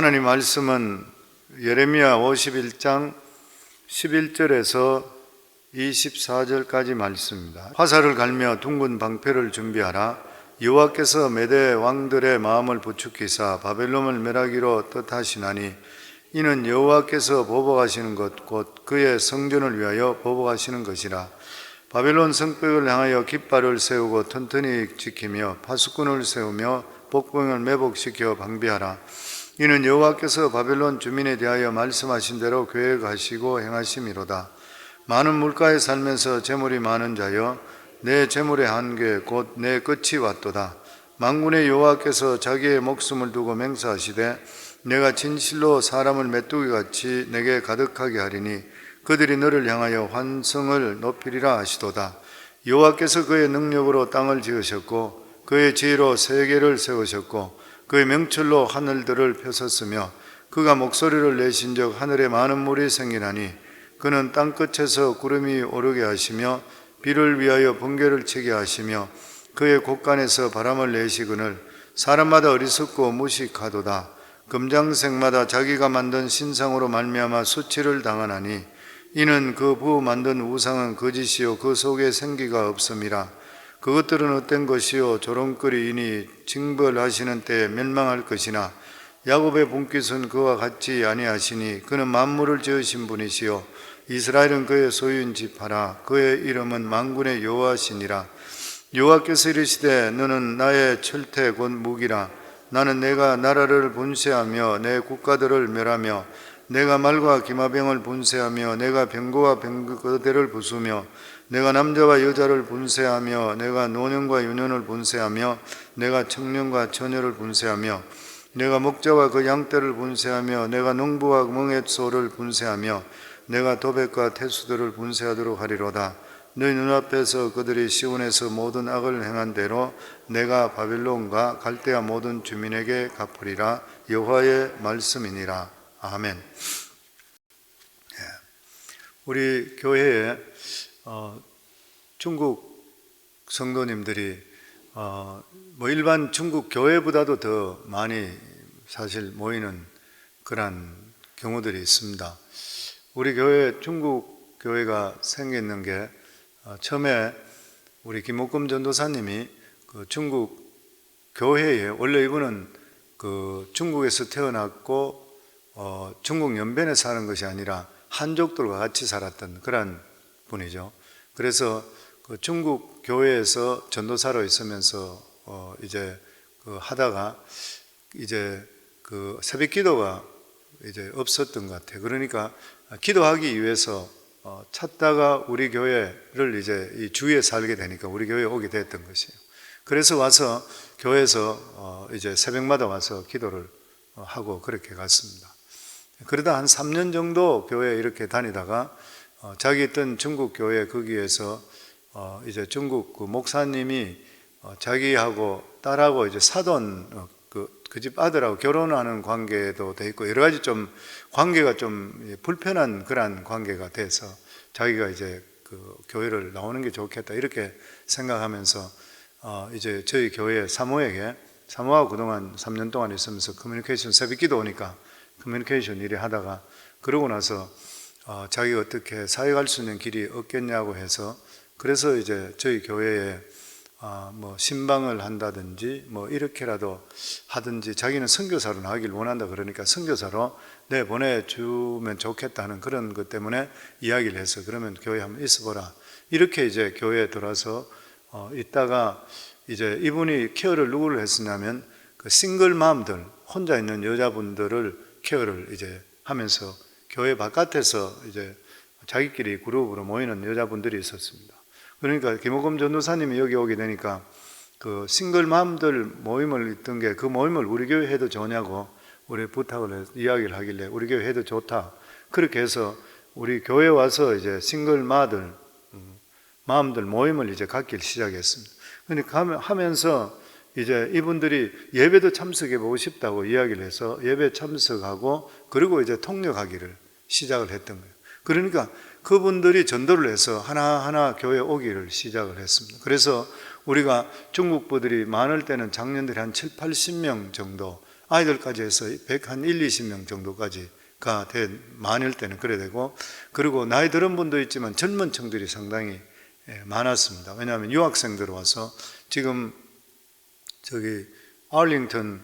하나님 말씀은 예레미야 51장 11절에서 24절까지 말씀입니다. 화살을 갈며 둥근 방패를 준비하라. 여호와께서 메대 왕들의 마음을 부추기사 바벨론을 멸하기로 뜻하시나니 이는 여호와께서 보복하시는 것 곧 그의 성전을 위하여 보복하시는 것이라. 바벨론 성벽을 향하여 깃발을 세우고 튼튼히 지키며 파수꾼을 세우며 복병을 매복시켜 방비하라. 이는 여호와께서 바벨론 주민에 대하여 말씀하신 대로 계획하시고 행하심이로다. 많은 물가에 살면서 재물이 많은 자여, 내 재물의 한계 곧 내 끝이 왔도다. 만군의 여호와께서 자기의 목숨을 두고 맹세하시되 내가 진실로 사람을 메뚜기같이 내게 가득하게 하리니 그들이 너를 향하여 환성을 높이리라 하시도다. 여호와께서 그의 능력으로 땅을 지으셨고 그의 지혜로 세계를 세우셨고 그의 명철로 하늘들을 펴섰으며 그가 목소리를 내신즉 하늘에 많은 물이 생기나니 그는 땅끝에서 구름이 오르게 하시며 비를 위하여 번개를 치게 하시며 그의 곳간에서 바람을 내시거늘 사람마다 어리석고 무식하도다. 금장색마다 자기가 만든 신상으로 말미암아 수치를 당하나니 이는 그 부 만든 우상은 거짓이요 그 속에 생기가 없음이라. 그것들은 헛된 것이요 조롱거리이니 징벌하시는 때에 멸망할 것이나 야곱의 분깃은 그와 같지 아니하시니 그는 만물을 지으신 분이시요 이스라엘은 그의 소유인 지파라. 그의 이름은 만군의 여호와시니라. 여호와께서 이르시되 너는 나의 철퇴 곧 무기라. 나는 내가 나라를 분쇄하며 내 국가들을 멸하며 내가 말과 기마병을 분쇄하며 내가 병거와 병거대를 부수며 내가 남자와 여자를 분쇄하며 내가 노년과 유년을 분쇄하며 내가 청년과 처녀를 분쇄하며 내가 목자와 그 양떼를 분쇄하며 내가 농부와 멍에소를 분쇄하며 내가 도백과 태수들을 분쇄하도록 하리로다. 너희 눈앞에서 그들이 시온에서 모든 악을 행한 대로 내가 바벨론과 갈대아 모든 주민에게 갚으리라. 여호와의 말씀이니라. 아멘. 우리 교회에 중국 성도님들이 뭐 일반 중국 교회보다도 더 많이 사실 모이는 그런 경우들이 있습니다. 우리 교회 중국 교회가 생기는 게 처음에 우리 김옥금 전도사님이 그 중국 교회에 원래 이분은 그 중국에서 태어났고 중국 연변에 사는 것이 아니라 한족들과 같이 살았던 그런 분이죠. 그래서 그 중국 교회에서 전도사로 있으면서 이제 그 하다가 이제 그 새벽 기도가 이제 없었던 것 같아요. 그러니까 기도하기 위해서 찾다가 우리 교회를 이제 이 주위에 살게 되니까 우리 교회에 오게 됐던 것이에요. 그래서 와서 교회에서 이제 새벽마다 와서 기도를 하고 그렇게 갔습니다. 그러다 한 3년 정도 교회에 이렇게 다니다가 자기 있던 중국 교회 거기에서 이제 중국 그 목사님이 자기하고 딸하고 이제 사돈 그 집 아들하고 결혼하는 관계도 돼 있고 여러 가지 좀 관계가 좀 불편한 그런 관계가 돼서 자기가 이제 그 교회를 나오는 게 좋겠다 이렇게 생각하면서 이제 저희 교회 사모에게 사모하고 그동안 3년 동안 있으면서 커뮤니케이션 새벽 기도 오니까 커뮤니케이션 일을 하다가 그러고 나서 자기가 어떻게 사회 갈 수 있는 길이 없겠냐고 해서 그래서 이제 저희 교회에 뭐 신방을 한다든지 뭐 이렇게라도 하든지 자기는 선교사로 나가길 원한다 그러니까 선교사로 보내주면 좋겠다는 그런 것 때문에 이야기를 해서 그러면 교회 한번 있어보라 이렇게 이제 교회에 들어와서 있다가 이제 이분이 케어를 누구를 했었냐면 그 싱글맘들 혼자 있는 여자분들을 케어를 이제 하면서 교회 바깥에서 이제 자기끼리 그룹으로 모이는 여자분들이 있었습니다. 그러니까 김옥금 전도사님이 여기 오게 되니까 그 싱글맘들 모임을 있던 게 그 모임을 우리 교회 해도 좋냐고 우리 부탁을 해서 이야기를 하길래 우리 교회 해도 좋다. 그렇게 해서 우리 교회 와서 이제 싱글마들 마음들 모임을 이제 갖기 시작했습니다. 그러니까 하면서 이제 이분들이 예배도 참석해 보고 싶다고 이야기를 해서 예배 참석하고 그리고 이제 통역하기를 시작을 했던 거예요. 그러니까 그분들이 전도를 해서 하나하나 교회에 오기를 시작을 했습니다. 그래서 우리가 중국 분들이 많을 때는 작년들이 한 7, 80명 정도 아이들까지 해서 120명 정도까지가 많을 때는 그래 되고, 그리고 나이 들은 분도 있지만 젊은 층들이 상당히 많았습니다. 왜냐하면 유학생들 와서 지금 저기 아울링턴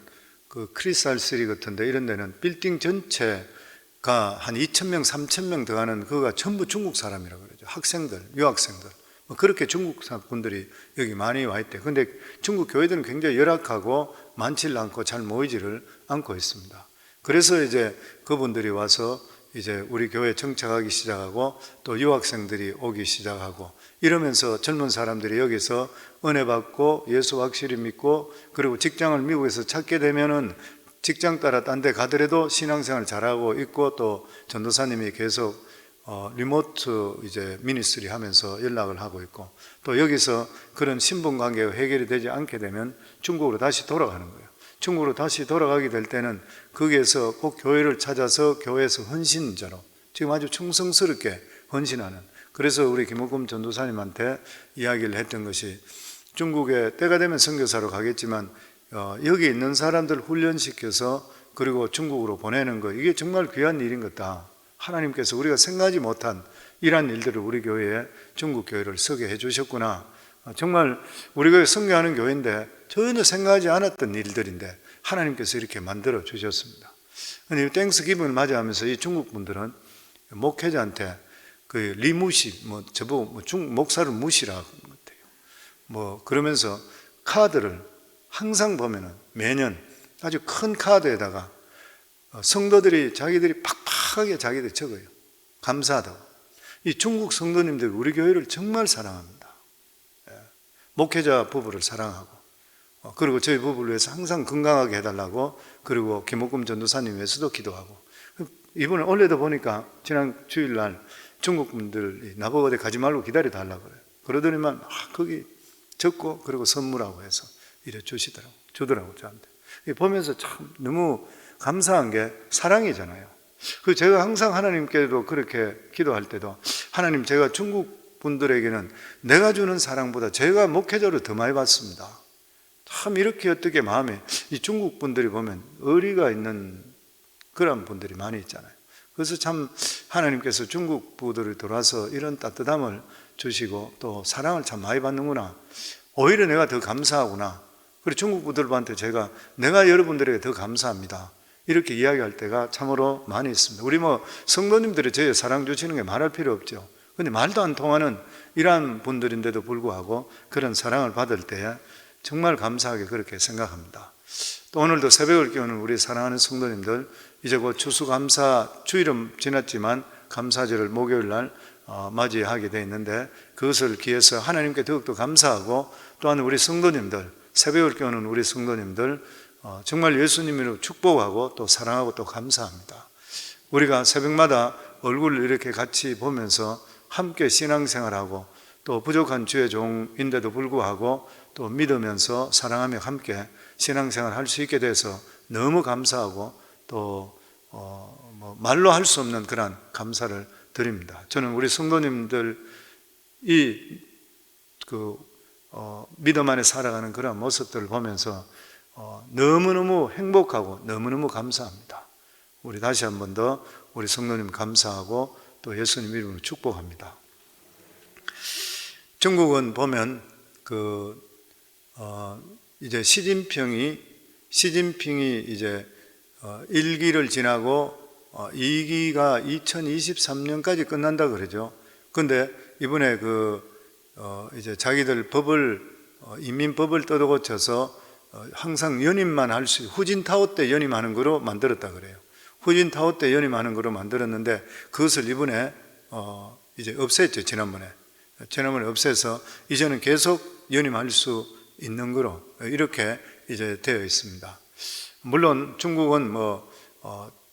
그 크리스알시리 같은데 이런 데는 빌딩 전체가 한 2,000명, 3,000명 더하는 그거가 전부 중국 사람이라고 그러죠. 학생들, 유학생들. 뭐 그렇게 중국 분들이 여기 많이 와 있대. 근데 중국 교회들은 굉장히 열악하고 많지를 않고 잘 모이지를 않고 있습니다. 그래서 이제 그분들이 와서 이제 우리 교회에 정착하기 시작하고 또 유학생들이 오기 시작하고 이러면서 젊은 사람들이 여기서 은혜 받고 예수 확실히 믿고, 그리고 직장을 미국에서 찾게 되면은 직장 따라 딴 데 가더라도 신앙생활 잘하고 있고, 또 전도사님이 계속 리모트 이제 미니스트리 하면서 연락을 하고 있고, 또 여기서 그런 신분 관계가 해결이 되지 않게 되면 중국으로 다시 돌아가는 거예요. 중국으로 다시 돌아가게 될 때는 거기에서 꼭 교회를 찾아서 교회에서 헌신자로 지금 아주 충성스럽게 헌신하는, 그래서 우리 김옥금 전도사님한테 이야기를 했던 것이, 중국에 때가 되면 선교사로 가겠지만 여기 있는 사람들 훈련시켜서 그리고 중국으로 보내는 거, 이게 정말 귀한 일인 것다. 하나님께서 우리가 생각하지 못한 이러한 일들을 우리 교회에, 중국 교회를 서게 해주셨구나. 정말 우리 교회 선교하는 교회인데 전혀 생각하지 않았던 일들인데 하나님께서 이렇게 만들어 주셨습니다. 근데 땡스 기분을 맞이하면서 이 중국 분들은 목회자한테 그 리무시, 저보고 목사를 무시라고 같아요. 그러면서 카드를 항상 보면은 매년 아주 큰 카드에다가 성도들이 자기들이 팍팍하게 자기들이 적어요. 감사하다고. 이 중국 성도님들 우리 교회를 정말 사랑합니다. 목회자 부부를 사랑하고, 그리고 저희 부부를 위해서 항상 건강하게 해달라고, 그리고 김옥금 전도사님 위해서도 기도하고. 이번에 원래도 보니까 지난 주일날 중국 분들이 나보고 어디 가지 말고 기다려 달라고 그래요. 그러더니만 거기 적고 그리고 선물하고 해서 이래 주더라고 저한테. 보면서 참 너무 감사한 게 사랑이잖아요. 그 제가 항상 하나님께도 그렇게 기도할 때도, 하나님, 제가 중국 분들에게는 내가 주는 사랑보다 제가 목회자로 더 많이 받습니다. 참 이렇게 어떻게 마음에, 이 중국 분들이 보면 의리가 있는 그런 분들이 많이 있잖아요. 그래서 참 하나님께서 중국 부들을 돌아서 이런 따뜻함을 주시고 또 사랑을 참 많이 받는구나. 오히려 내가 더 감사하구나. 그리고 중국 부들한테 내가 여러분들에게 더 감사합니다. 이렇게 이야기할 때가 참으로 많이 있습니다. 우리 성도님들이 저희 사랑 주시는 게 말할 필요 없죠. 근데 말도 안 통하는 이러한 분들인데도 불구하고 그런 사랑을 받을 때 정말 감사하게 그렇게 생각합니다. 또 오늘도 새벽을 깨우는 우리 사랑하는 성도님들, 이제 곧 추수감사 주일은 지났지만 감사절을 목요일 날 맞이하게 되어 있는데, 그것을 기해서 하나님께 더욱더 감사하고, 또한 우리 성도님들, 새벽을 깨우는 우리 성도님들 정말 예수님으로 축복하고 또 사랑하고 또 감사합니다. 우리가 새벽마다 얼굴을 이렇게 같이 보면서 함께 신앙생활하고, 또 부족한 주의 종인데도 불구하고 또 믿으면서 사랑하며 함께 신앙생활 할 수 있게 돼서 너무 감사하고, 또 말로 할 수 없는 그런 감사를 드립니다. 저는 우리 성도님들이 믿음 안에 살아가는 그런 모습들을 보면서 너무너무 행복하고 너무너무 감사합니다. 우리 다시 한 번 더 우리 성도님 감사하고 또 예수님 이름으로 축복합니다. 중국은 보면 이제 시진핑이 이제 1기를 지나고 2기가 2023년까지 끝난다 그러죠. 근데 이번에 이제 자기들 이민법을 떠도고쳐서 항상 연임만 할 수, 후진타오 때 연임하는 거로 만들었다 그래요. 후진타오 때 연임하는 거로 만들었는데 그것을 이번에 이제 없앴죠. 지난번에 없애서 이제는 계속 연임할 수 있는 거로 이렇게 이제 되어 있습니다. 물론 중국은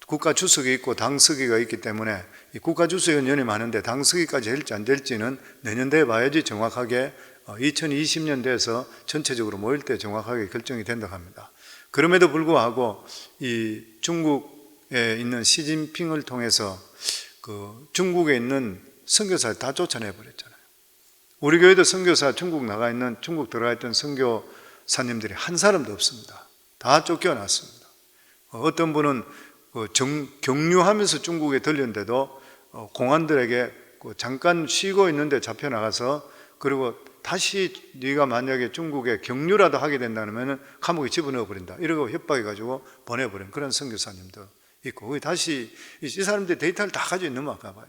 국가 주석이 있고 당서기가 있기 때문에 이 국가 주석은 연임하는데 당서기까지 될지 안 될지는 내년도에 봐야지 정확하게 2020년대에서 전체적으로 모일 때 정확하게 결정이 된다고 합니다. 그럼에도 불구하고 이 중국에 있는 시진핑을 통해서 중국에 있는 선교사를 다 쫓아내 버렸잖아요. 우리 교회도 선교사 중국 들어가 있던 선교사님들이 한 사람도 없습니다. 다 쫓겨났습니다. 어떤 분은 경유하면서 중국에 들렸는데도 공안들에게 잠깐 쉬고 있는데 잡혀나가서, 그리고 다시 네가 만약에 중국에 경유라도 하게 된다면 감옥에 집어넣어 버린다, 이러고 협박해가지고 보내버린 그런 선교사님도 있고, 거기 다시 이 사람들이 데이터를 다 가지고 있는 건가 봐요.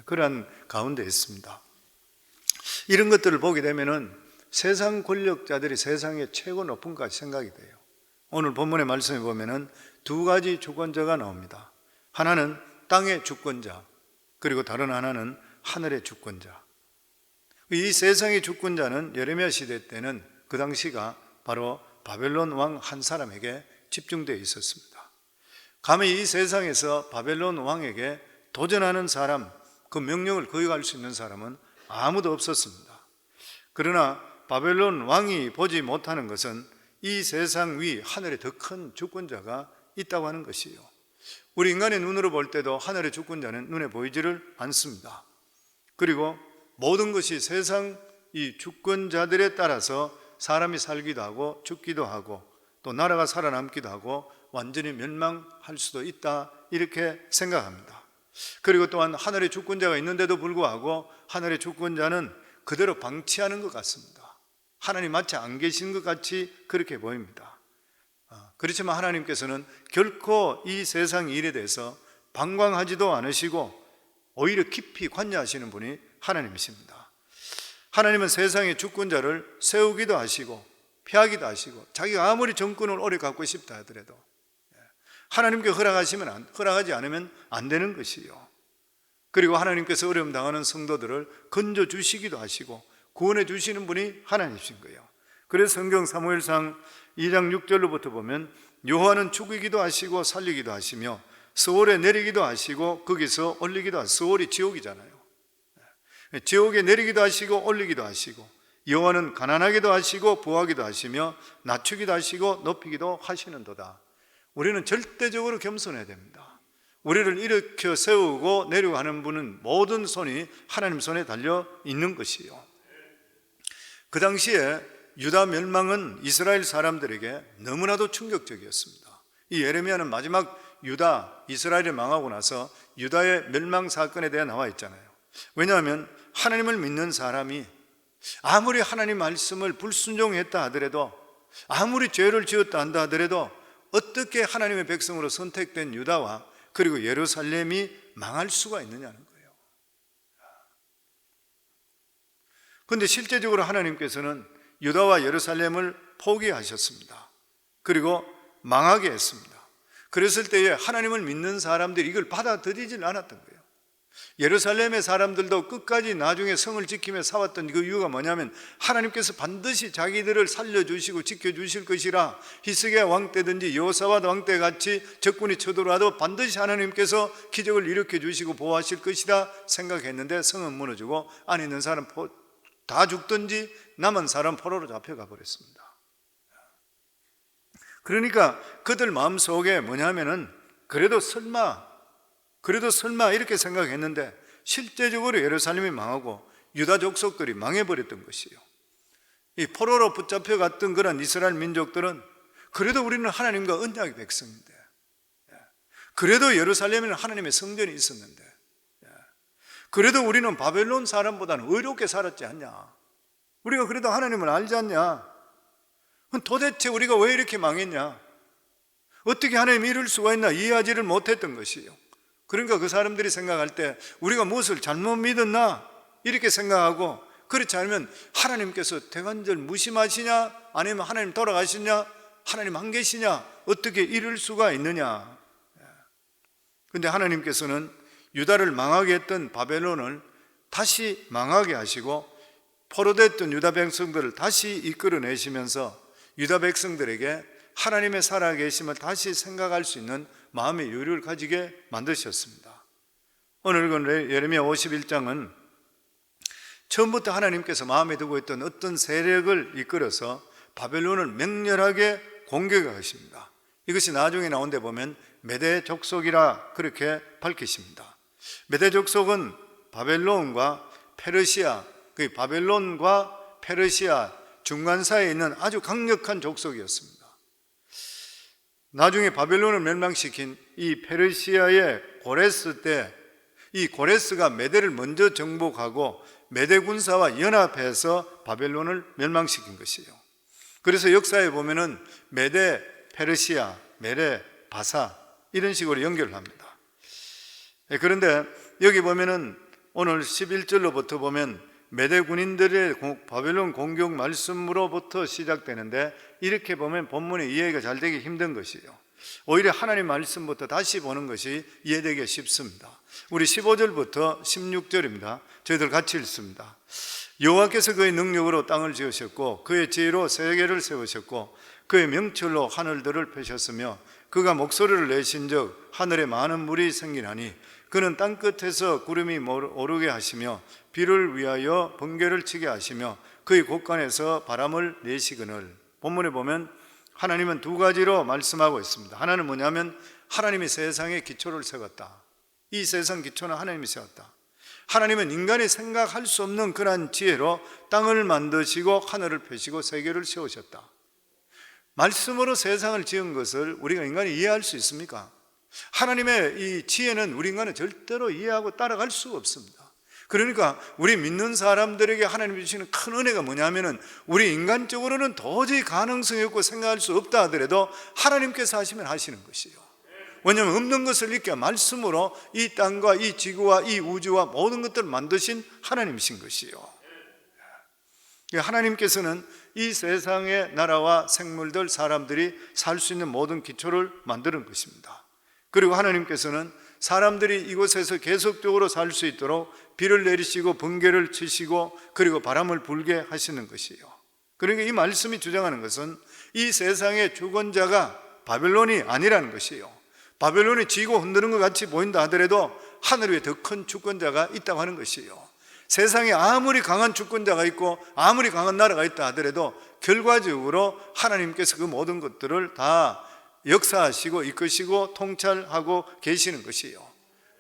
그런 가운데 있습니다. 이런 것들을 보게 되면은 세상 권력자들이 세상의 최고 높은 것까지 생각이 돼요. 오늘 본문의 말씀에 보면은 두 가지 주권자가 나옵니다. 하나는 땅의 주권자, 그리고 다른 하나는 하늘의 주권자. 이 세상의 주권자는 예레미야 시대 때는 그 당시가 바로 바벨론 왕 한 사람에게 집중되어 있었습니다. 감히 이 세상에서 바벨론 왕에게 도전하는 사람, 그 명령을 거역할 수 있는 사람은 아무도 없었습니다. 그러나 바벨론 왕이 보지 못하는 것은 이 세상 위 하늘에 더 큰 주권자가 있다고 하는 것이에요. 우리 인간의 눈으로 볼 때도 하늘의 주권자는 눈에 보이지를 않습니다. 그리고 모든 것이 세상 이 주권자들에 따라서 사람이 살기도 하고 죽기도 하고 또 나라가 살아남기도 하고 완전히 멸망할 수도 있다, 이렇게 생각합니다. 그리고 또한 하늘의 주권자가 있는데도 불구하고 하늘의 주권자는 그대로 방치하는 것 같습니다. 하나님 마치 안 계신 것 같이 그렇게 보입니다. 그렇지만 하나님께서는 결코 이 세상 일에 대해서 방광하지도 않으시고 오히려 깊이 관여하시는 분이 하나님이십니다. 하나님은 세상의 주권자를 세우기도 하시고 폐하기도 하시고, 자기가 아무리 정권을 오래 갖고 싶다 하더라도 하나님께 허락하지 않으면 안 되는 것이요. 그리고 하나님께서 어려움 당하는 성도들을 건져주시기도 하시고 구원해 주시는 분이 하나님이신 거예요. 그래서 성경 사무엘상 2장 6절로부터 보면 여호와는 죽이기도 하시고 살리기도 하시며 스올에 내리기도 하시고 거기서 올리기도 하시고, 스올이 지옥이잖아요. 지옥에 내리기도 하시고 올리기도 하시고, 여호와는 가난하기도 하시고 부하기도 하시며 낮추기도 하시고 높이기도 하시는도다. 우리는 절대적으로 겸손해야 됩니다. 우리를 일으켜 세우고 내려고 하는 분은 모든 손이 하나님 손에 달려 있는 것이요. 그 당시에 유다 멸망은 이스라엘 사람들에게 너무나도 충격적이었습니다. 이 예레미야는 마지막 유다, 이스라엘이 망하고 나서 유다의 멸망 사건에 대해 나와 있잖아요. 왜냐하면 하나님을 믿는 사람이 아무리 하나님 말씀을 불순종했다 하더라도, 아무리 죄를 지었다 한다 하더라도 어떻게 하나님의 백성으로 선택된 유다와 그리고 예루살렘이 망할 수가 있느냐는 거예요. 그런데 실제적으로 하나님께서는 유다와 예루살렘을 포기하셨습니다. 그리고 망하게 했습니다. 그랬을 때에 하나님을 믿는 사람들이 이걸 받아들이질 않았던 거예요. 예루살렘의 사람들도 끝까지 나중에 성을 지키며 살았던 그 이유가 뭐냐면 하나님께서 반드시 자기들을 살려주시고 지켜주실 것이라, 히스기야 왕 때든지 여호사밧 왕 때 같이 적군이 쳐들어와도 반드시 하나님께서 기적을 일으켜 주시고 보호하실 것이라 생각했는데 성은 무너지고 안에 있는 사람 다 죽든지 남은 사람 포로로 잡혀가 버렸습니다. 그러니까 그들 마음속에 뭐냐면은 그래도 설마 이렇게 생각했는데 실제적으로 예루살렘이 망하고 유다 족속들이 망해버렸던 것이에요. 이 포로로 붙잡혀갔던 그런 이스라엘 민족들은 그래도 우리는 하나님과 언약의 백성인데, 그래도 예루살렘에는 하나님의 성전이 있었는데, 그래도 우리는 바벨론 사람보다는 의롭게 살았지 않냐, 우리가 그래도 하나님을 알지 않냐, 도대체 우리가 왜 이렇게 망했냐, 어떻게 하나님이 이럴 수가 있나 이해하지를 못했던 것이에요. 그러니까 그 사람들이 생각할 때 우리가 무엇을 잘못 믿었나 이렇게 생각하고, 그렇지 않으면 하나님께서 대관절 무심하시냐, 아니면 하나님 돌아가시냐, 하나님 안 계시냐, 어떻게 이럴 수가 있느냐. 그런데 하나님께서는 유다를 망하게 했던 바벨론을 다시 망하게 하시고 포로됐던 유다 백성들을 다시 이끌어내시면서 유다 백성들에게 하나님의 살아계심을 다시 생각할 수 있는 마음의 여유를 가지게 만드셨습니다. 오늘 읽은 예레미야 51장은 처음부터 하나님께서 마음에 두고 있던 어떤 세력을 이끌어서 바벨론을 맹렬하게 공격하십니다. 이것이 나중에 나온 데 보면 메대 족속이라 그렇게 밝히십니다. 메대 족속은 바벨론과 페르시아, 그 바벨론과 페르시아 중간사이에 있는 아주 강력한 족속이었습니다. 나중에 바벨론을 멸망시킨 이 페르시아의 고레스 때 이 고레스가 메대를 먼저 정복하고 메대 군사와 연합해서 바벨론을 멸망시킨 것이에요. 그래서 역사에 보면은 메대, 페르시아, 메대, 바사 이런 식으로 연결을 합니다. 그런데 여기 보면은 오늘 11절로부터 보면 메대 군인들의 바벨론 공격 말씀으로부터 시작되는데, 이렇게 보면 본문의 이해가 잘 되기 힘든 것이에요. 오히려 하나님 말씀부터 다시 보는 것이 이해되기 쉽습니다. 우리 15절부터 16절입니다. 저희들 같이 읽습니다. 여호와께서 그의 능력으로 땅을 지으셨고 그의 지혜로 세계를 세우셨고 그의 명철로 하늘들을 펴셨으며 그가 목소리를 내신즉 하늘에 많은 물이 생기나니 그는 땅끝에서 구름이 오르게 하시며 비를 위하여 번개를 치게 하시며 그의 곳간에서 바람을 내시거늘. 본문에 보면 하나님은 두 가지로 말씀하고 있습니다. 하나는 뭐냐면 하나님이 세상에 기초를 세웠다. 이 세상 기초는 하나님이 세웠다. 하나님은 인간이 생각할 수 없는 그러한 지혜로 땅을 만드시고 하늘을 펴시고 세계를 세우셨다. 말씀으로 세상을 지은 것을 우리가 인간이 이해할 수 있습니까? 하나님의 이 지혜는 우리 인간은 절대로 이해하고 따라갈 수가 없습니다. 그러니까 우리 믿는 사람들에게 하나님이 주시는 큰 은혜가 뭐냐면은 우리 인간적으로는 도저히 가능성이 없고 생각할 수 없다 하더라도 하나님께서 하시면 하시는 것이에요. 왜냐하면 없는 것을 있게 말씀으로 이 땅과 이 지구와 이 우주와 모든 것들을 만드신 하나님이신 것이에요. 하나님께서는 이 세상의 나라와 생물들, 사람들이 살 수 있는 모든 기초를 만드는 것입니다. 그리고 하나님께서는 사람들이 이곳에서 계속적으로 살 수 있도록 비를 내리시고 번개를 치시고 그리고 바람을 불게 하시는 것이에요. 그러니까 이 말씀이 주장하는 것은 이 세상의 주권자가 바벨론이 아니라는 것이에요. 바벨론이 지고 흔드는 것 같이 보인다 하더라도 하늘 위에 더 큰 주권자가 있다고 하는 것이에요. 세상에 아무리 강한 주권자가 있고 아무리 강한 나라가 있다 하더라도 결과적으로 하나님께서 그 모든 것들을 다 역사하시고 이끄시고 통찰하고 계시는 것이에요.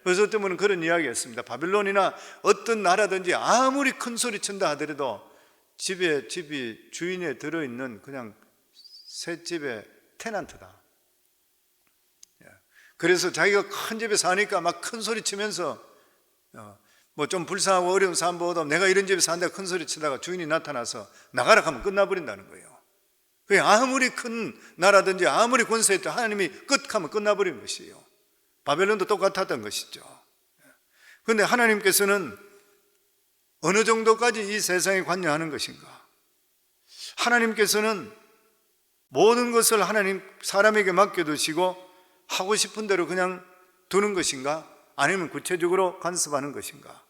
그래서 어떤 분은 그런 이야기가 있습니다. 바벨론이나 어떤 나라든지 아무리 큰 소리 친다 하더라도 집이 주인에 들어있는 그냥 셋집의 테넌트다. 그래서 자기가 큰 집에 사니까 막 큰 소리 치면서 뭐 좀 불쌍하고 어려운 사람보다 내가 이런 집에 사는데 큰 소리 치다가 주인이 나타나서 나가라 하면 끝나버린다는 거예요. 아무리 큰 나라든지 아무리 권세했다 하나님이 끝하면 끝나버리는 것이에요. 바벨론도 똑같았던 것이죠. 그런데 하나님께서는 어느 정도까지 이 세상에 관여하는 것인가? 하나님께서는 모든 것을 하나님 사람에게 맡겨두시고 하고 싶은 대로 그냥 두는 것인가? 아니면 구체적으로 간섭하는 것인가?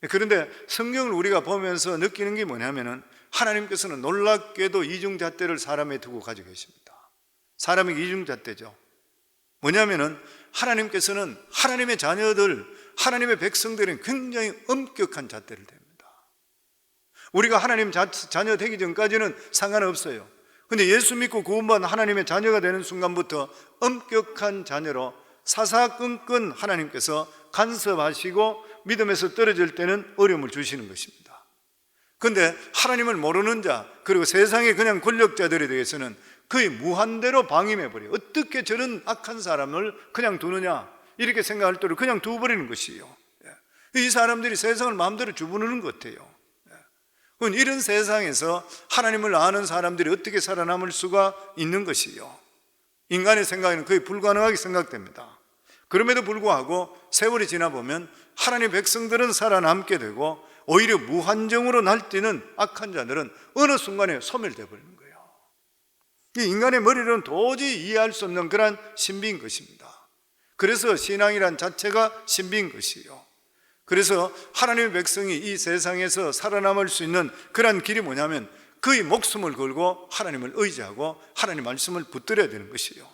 그런데 성경을 우리가 보면서 느끼는 게 뭐냐면은 하나님께서는 놀랍게도 이중잣대를 사람에 두고 가지고 계십니다. 사람에게 이중잣대죠. 뭐냐면은 하나님께서는 하나님의 자녀들, 하나님의 백성들은 굉장히 엄격한 잣대를 댑니다. 우리가 하나님 자녀 되기 전까지는 상관없어요. 근데 예수 믿고 구원받은 하나님의 자녀가 되는 순간부터 엄격한 자녀로 사사건건 하나님께서 간섭하시고 믿음에서 떨어질 때는 어려움을 주시는 것입니다. 그런데 하나님을 모르는 자, 그리고 세상의 그냥 권력자들에 대해서는 거의 무한대로 방임해버려요. 어떻게 저런 악한 사람을 그냥 두느냐 이렇게 생각할 때로 그냥 두어버리는 것이에요. 이 사람들이 세상을 마음대로 주부르는 것 같아요. 이런 세상에서 하나님을 아는 사람들이 어떻게 살아남을 수가 있는 것이에요. 인간의 생각에는 거의 불가능하게 생각됩니다. 그럼에도 불구하고 세월이 지나보면 하나님의 백성들은 살아남게 되고 오히려 무한정으로 날뛰는 악한 자들은 어느 순간에 소멸되어 버리는 거예요. 이 인간의 머리로는 도저히 이해할 수 없는 그런 신비인 것입니다. 그래서 신앙이란 자체가 신비인 것이에요. 그래서 하나님의 백성이 이 세상에서 살아남을 수 있는 그런 길이 뭐냐면 그의 목숨을 걸고 하나님을 의지하고 하나님 말씀을 붙들어야 되는 것이에요.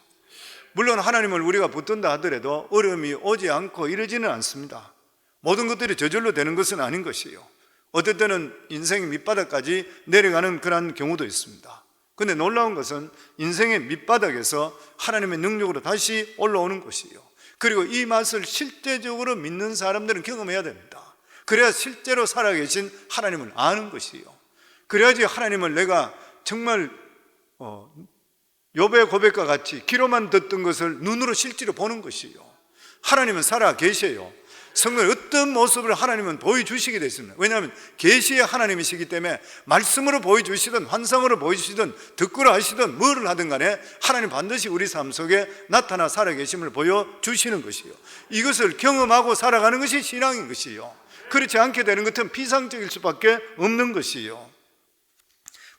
물론 하나님을 우리가 붙든다 하더라도 어려움이 오지 않고 이러지는 않습니다. 모든 것들이 저절로 되는 것은 아닌 것이에요. 어떨 때는 인생의 밑바닥까지 내려가는 그런 경우도 있습니다. 그런데 놀라운 것은 인생의 밑바닥에서 하나님의 능력으로 다시 올라오는 것이에요. 그리고 이 맛을 실제적으로 믿는 사람들은 경험해야 됩니다. 그래야 실제로 살아계신 하나님을 아는 것이에요. 그래야지 하나님을 내가 정말 욥의 고백과 같이 귀로만 듣던 것을 눈으로 실제로 보는 것이요. 하나님은 살아 계셔요. 성도의 어떤 모습을 하나님은 보여주시게 됐습니다. 왜냐하면 계시의 하나님이시기 때문에 말씀으로 보여주시든 환상으로 보여주시든 듣고라 하시든 뭐를 하든 간에 하나님 반드시 우리 삶 속에 나타나 살아계심을 보여주시는 것이요. 이것을 경험하고 살아가는 것이 신앙인 것이요. 그렇지 않게 되는 것은 비상적일 수밖에 없는 것이요.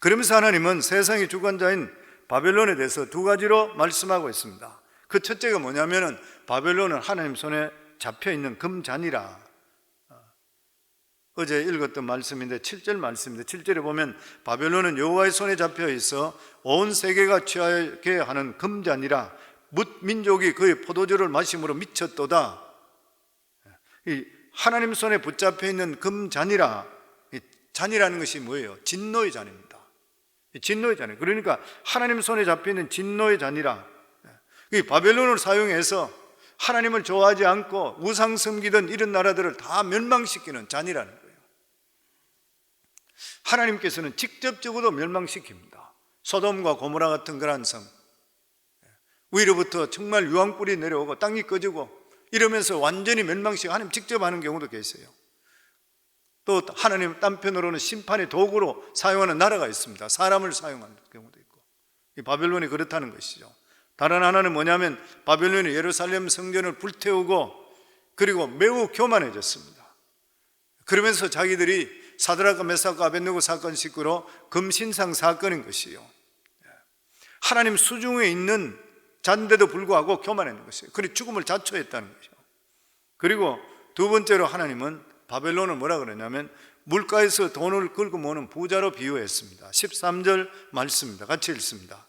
그러면서 하나님은 세상의 주관자인 바벨론에 대해서 두 가지로 말씀하고 있습니다. 그 첫째가 뭐냐면은 바벨론은 하나님 손에 잡혀있는 금잔이라. 어제 읽었던 말씀인데 7절 말씀인데 7절에 보면 바벨론은 여호와의 손에 잡혀있어 온 세계가 취하게 하는 금잔이라. 뭇 민족이 그의 포도주를 마심으로 미쳤도다. 이 하나님 손에 붙잡혀 있는 금잔이라. 이 잔이라는 것이 뭐예요? 진노의 잔입니다. 진노의 잔이에요. 그러니까 하나님 손에 잡혀있는 진노의 잔이라. 이 바벨론을 사용해서 하나님을 좋아하지 않고 우상 섬기던 이런 나라들을 다 멸망시키는 잔이라는 거예요. 하나님께서는 직접적으로 멸망시킵니다. 소돔과 고모라 같은 그런 성, 위로부터 정말 유황불이 내려오고 땅이 꺼지고 이러면서 완전히 멸망시키고 하나님 직접 하는 경우도 계세요. 또 하나님 딴편으로는 심판의 도구로 사용하는 나라가 있습니다. 사람을 사용하는 경우도 있고. 이 바벨론이 그렇다는 것이죠. 다른 하나는 뭐냐면 바벨론이 예루살렘 성전을 불태우고 그리고 매우 교만해졌습니다. 그러면서 자기들이 사드락과 메삭과 아벳느고 사건 식구로 금신상 사건인 것이요. 하나님 수중에 있는 잔데도 불구하고 교만했는 것이에요. 그리고 죽음을 자초했다는 것이요. 그리고 두 번째로 하나님은 바벨론을 뭐라 그러냐면 물가에서 돈을 끌고 모는 부자로 비유했습니다. 13절 말씀입니다. 같이 읽습니다.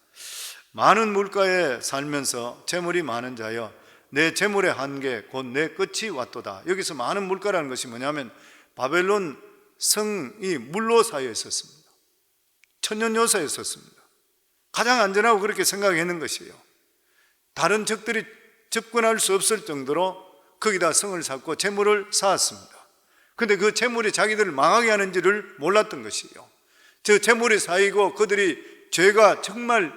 많은 물가에 살면서 재물이 많은 자여 내 재물의 한계 곧 내 끝이 왔도다. 여기서 많은 물가라는 것이 뭐냐면 바벨론 성이 물로 쌓여 있었습니다. 천년 요새에 있었습니다. 가장 안전하고 그렇게 생각했는 것이에요. 다른 적들이 접근할 수 없을 정도로 거기다 성을 쌓고 재물을 쌓았습니다. 그런데 그 재물이 자기들을 망하게 하는지를 몰랐던 것이에요. 저 재물이 쌓이고 그들이 죄가 정말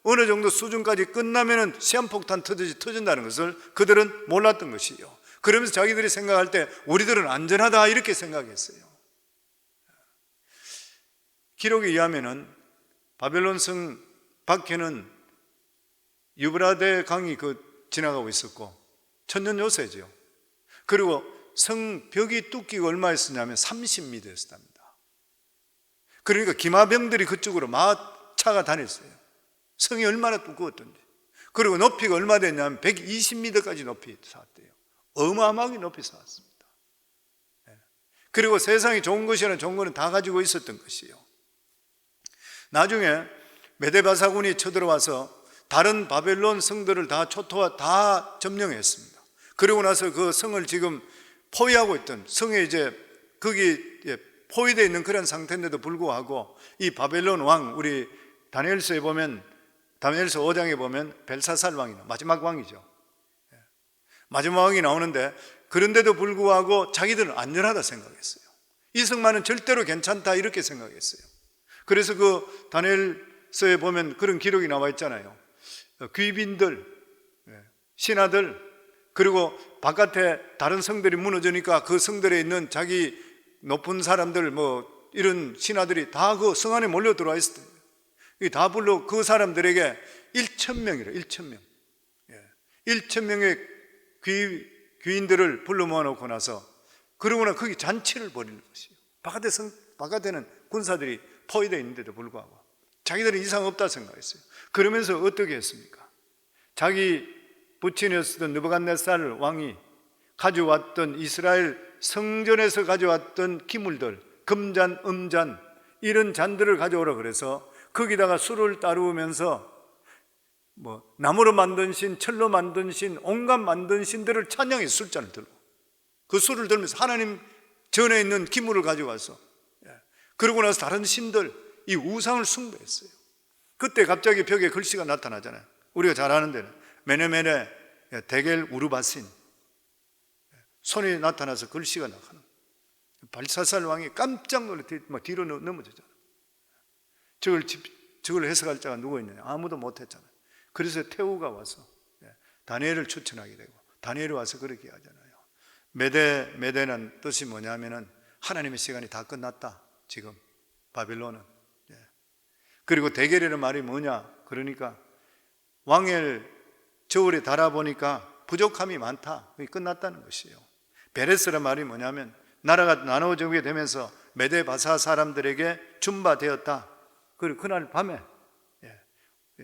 어느 정도 수준까지 끝나면은 시한폭탄 터지지 터진다는 것을 그들은 몰랐던 것이요. 그러면서 자기들이 생각할 때 우리들은 안전하다 이렇게 생각했어요. 기록에 의하면은 바벨론 성 밖에는 유브라데 강이 지나가고 있었고 천년 요새죠. 그리고 성 벽이 뚫기가 얼마였었냐면 30m였답니다. 그러니까 기마병들이 그쪽으로 마차가 다녔어요. 성이 얼마나 두꺼웠던지. 그리고 높이가 얼마 됐냐면 120m까지 높이 쌓았대요. 어마어마하게 높이 쌓았습니다. 그리고 세상에 좋은 것이나 좋은 거는 다 가지고 있었던 것이에요. 나중에 메데바사군이 쳐들어와서 다른 바벨론 성들을 다 초토화 다 점령했습니다. 그리고 나서 그 성을 지금 포위하고 있던 성에 이제 거기 포위되어 있는 그런 상태인데도 불구하고 이 바벨론 왕, 우리 다니엘서에 보면 다니엘서 5장에 보면 벨사살 왕이 마지막 왕이죠. 마지막 왕이 나오는데 그런데도 불구하고 자기들은 안전하다 생각했어요. 이 성만은 절대로 괜찮다 이렇게 생각했어요. 그래서 그 다니엘서에 보면 그런 기록이 나와 있잖아요. 귀빈들, 신하들, 그리고 바깥에 다른 성들이 무너지니까 그 성들에 있는 자기 높은 사람들 뭐 이런 신하들이 다 그 성 안에 몰려 들어와 있었어요. 다 불러 그 사람들에게 1,000명이래. 1,000명. 1,000명의 귀인들을 불러 모아놓고 나서 그러고나 거기 잔치를 벌이는 것이에요. 바깥에는 군사들이 포위되어 있는데도 불구하고 자기들은 이상 없다 생각했어요. 그러면서 어떻게 했습니까? 자기 부친이었던 느부갓네살 왕이 가져왔던 이스라엘 성전에서 가져왔던 기물들, 금잔, 음잔 이런 잔들을 가져오라 그래서 거기다가 술을 따르면서 뭐 나무로 만든 신, 철로 만든 신, 온갖 만든 신들을 찬양해 술잔을 들고 그 술을 들면서 하나님 전에 있는 기물을 가져와서 그러고 나서 다른 신들 이 우상을 숭배했어요. 그때 갑자기 벽에 글씨가 나타나잖아요. 우리가 잘 아는 데는 메네메네 데겔 우르바신 손이 나타나서 글씨가 나가는 발사살 왕이 깜짝 놀라 뒤로 넘어지잖아요. 저걸 저걸 해석할 자가 누구 있느냐? 아무도 못했잖아요. 그래서 태우가 와서 다니엘을 추천하게 되고, 다니엘이 와서 그렇게 하잖아요. 메대는 뜻이 뭐냐면은 하나님의 시간이 다 끝났다. 지금 바빌론은. 그리고 대결이라는 말이 뭐냐? 그러니까 왕엘 저울에 달아보니까 부족함이 많다. 그게 끝났다는 것이에요. 베레스라는 말이 뭐냐면 나라가 나눠지게 되면서 메데바사 사람들에게 준바되었다. 그리고 그날 밤에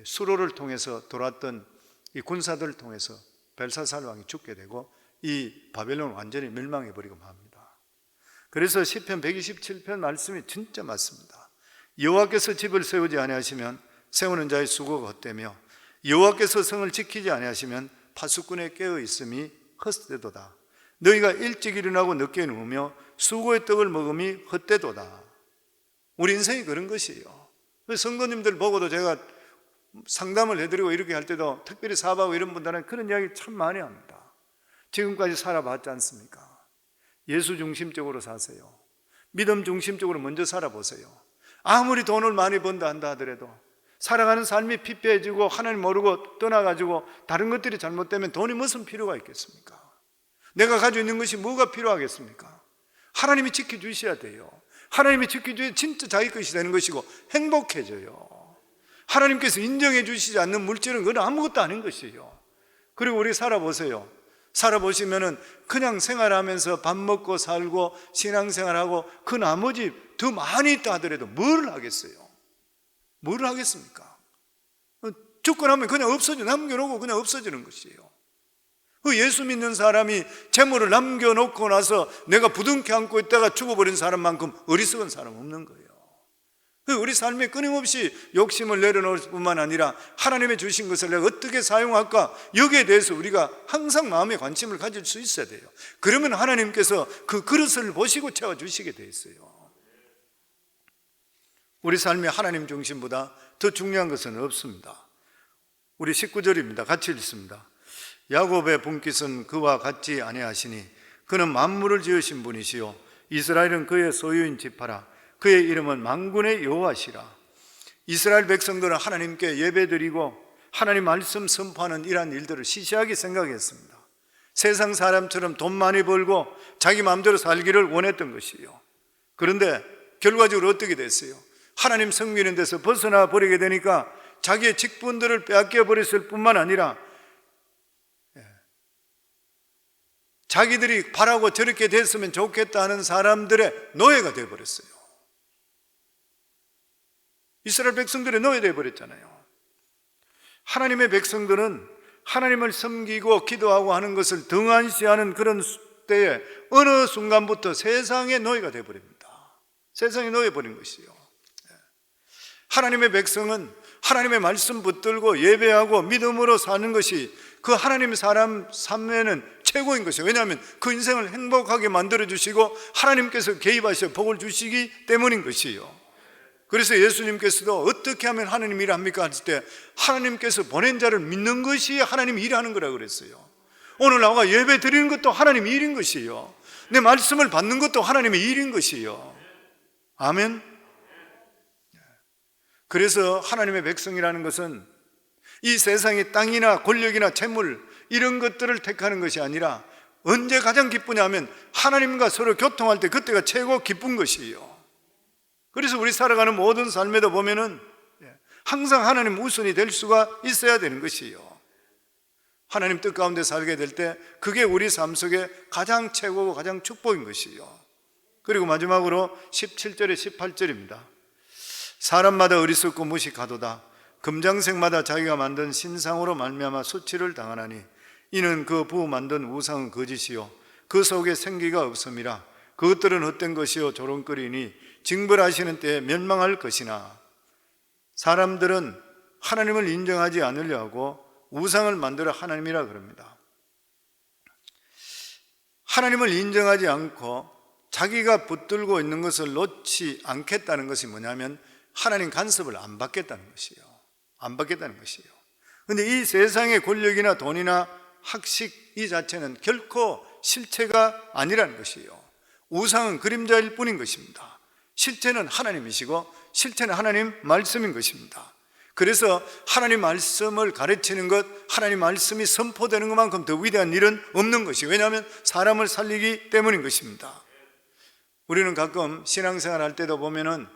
수로를 통해서 돌았던 이 군사들을 통해서 벨사살 왕이 죽게 되고 이 바벨론 완전히 멸망해버리고 맙니다. 그래서 시편 127편 말씀이 진짜 맞습니다. 여호와께서 집을 세우지 아니하시면 세우는 자의 수고가 헛되며 여호와께서 성을 지키지 아니하시면 파수꾼의 깨어 있음이 헛되도다. 너희가 일찍 일어나고 늦게 누우며 수고의 떡을 먹음이 헛되도다. 우리 인생이 그런 것이에요. 성도님들 보고도 제가 상담을 해드리고 이렇게 할 때도 특별히 사업하고 이런 분들은 그런 이야기 참 많이 합니다. 지금까지 살아봤지 않습니까? 예수 중심적으로 사세요. 믿음 중심적으로 먼저 살아보세요. 아무리 돈을 많이 번다 한다 하더라도 살아가는 삶이 피폐해지고 하나님 모르고 떠나가지고 다른 것들이 잘못되면 돈이 무슨 필요가 있겠습니까? 내가 가지고 있는 것이 뭐가 필요하겠습니까? 하나님이 지켜주셔야 돼요. 하나님이 지켜줘야 진짜 자기 것이 되는 것이고 행복해져요. 하나님께서 인정해 주시지 않는 물질은 그건 아무것도 아닌 것이에요. 그리고 우리 살아보세요. 살아보시면은 그냥 생활하면서 밥 먹고 살고 신앙생활하고 그 나머지 더 많이 있다 하더라도 뭘 하겠어요? 뭘 하겠습니까? 죽고 나면 그냥 없어져, 남겨놓고 그냥 없어지는 것이에요. 그 예수 믿는 사람이 재물을 남겨놓고 나서 내가 부둥켜 안고 있다가 죽어버린 사람만큼 어리석은 사람 없는 거예요. 우리 삶에 끊임없이 욕심을 내려놓을 뿐만 아니라 하나님의 주신 것을 내가 어떻게 사용할까, 여기에 대해서 우리가 항상 마음에 관심을 가질 수 있어야 돼요. 그러면 하나님께서 그 그릇을 보시고 채워주시게 돼 있어요. 우리 삶이 하나님 중심보다 더 중요한 것은 없습니다. 우리 19절입니다. 같이 읽습니다. 야곱의 분깃은 그와 같지 아니하시니 그는 만물을 지으신 분이시요 이스라엘은 그의 소유인 지파라. 그의 이름은 만군의 여호와시라. 이스라엘 백성들은 하나님께 예배드리고 하나님 말씀 선포하는 이러한 일들을 시시하게 생각했습니다. 세상 사람처럼 돈 많이 벌고 자기 마음대로 살기를 원했던 것이에요. 그런데 결과적으로 어떻게 됐어요? 하나님 섬기는 데서 벗어나 버리게 되니까 자기의 직분들을 빼앗겨 버렸을 뿐만 아니라 자기들이 바라고 저렇게 됐으면 좋겠다 하는 사람들의 노예가 되어버렸어요. 이스라엘 백성들의 노예 되어버렸잖아요. 하나님의 백성들은 하나님을 섬기고 기도하고 하는 것을 등한시하는 그런 때에 어느 순간부터 세상의 노예가 되어버립니다. 세상의 노예 버린 것이요. 하나님의 백성은 하나님의 말씀 붙들고 예배하고 믿음으로 사는 것이 그 하나님의 사람 삶에는 최고인 것이에요. 왜냐하면 그 인생을 행복하게 만들어주시고 하나님께서 개입하셔 복을 주시기 때문인 것이에요. 그래서 예수님께서도 어떻게 하면 하나님 일합니까? 하실 때 하나님께서 보낸 자를 믿는 것이 하나님 일하는 거라고 그랬어요. 오늘 나와 예배 드리는 것도 하나님 일인 것이에요. 내 말씀을 받는 것도 하나님의 일인 것이에요. 아멘. 그래서 하나님의 백성이라는 것은 이 세상의 땅이나 권력이나 재물 이런 것들을 택하는 것이 아니라 언제 가장 기쁘냐 하면 하나님과 서로 교통할 때 그때가 최고 기쁜 것이에요. 그래서 우리 살아가는 모든 삶에도 보면은 항상 하나님 우선이 될 수가 있어야 되는 것이에요. 하나님 뜻 가운데 살게 될 때 그게 우리 삶 속에 가장 최고고 가장 축복인 것이에요. 그리고 마지막으로 17절에 18절입니다. 사람마다 어리석고 무식하도다. 금장색마다 자기가 만든 신상으로 말미암아 수치를 당하나니 이는 그 부 만든 우상은 거짓이요 그 속에 생기가 없음이라. 그것들은 헛된 것이요 조롱거리니 징벌하시는 때에 멸망할 것이나. 사람들은 하나님을 인정하지 않으려 하고 우상을 만들어 하나님이라 그럽니다. 하나님을 인정하지 않고 자기가 붙들고 있는 것을 놓지 않겠다는 것이 뭐냐면 하나님 간섭을 안 받겠다는 것이에요. 안 받겠다는 것이에요. 그런데 이 세상의 권력이나 돈이나 학식 이 자체는 결코 실체가 아니라는 것이에요. 우상은 그림자일 뿐인 것입니다. 실체는 하나님이시고 실체는 하나님 말씀인 것입니다. 그래서 하나님 말씀을 가르치는 것, 하나님 말씀이 선포되는 것만큼 더 위대한 일은 없는 것이, 왜냐하면 사람을 살리기 때문인 것입니다. 우리는 가끔 신앙생활 할 때도 보면은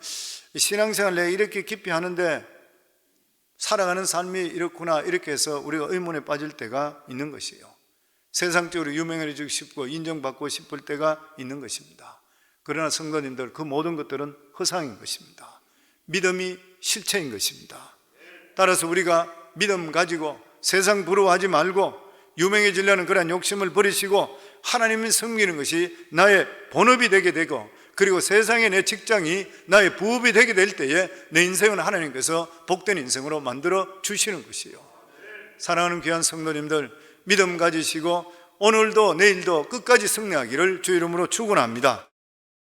신앙생활 내가 이렇게 깊이 하는데 살아가는 삶이 이렇구나, 이렇게 해서 우리가 의문에 빠질 때가 있는 것이에요. 세상적으로 유명해지고 싶고 인정받고 싶을 때가 있는 것입니다. 그러나 성도님들, 그 모든 것들은 허상인 것입니다. 믿음이 실체인 것입니다. 따라서 우리가 믿음 가지고 세상 부러워하지 말고 유명해지려는 그런 욕심을 버리시고 하나님을 섬기는 것이 나의 본업이 되게 되고, 그리고 세상의 내 직장이 나의 부업이 되게 될 때에 내 인생은 하나님께서 복된 인생으로 만들어 주시는 것이에요. 사랑하는 귀한 성도님들, 믿음 가지시고 오늘도 내일도 끝까지 승리하기를 주 이름으로 축원합니다.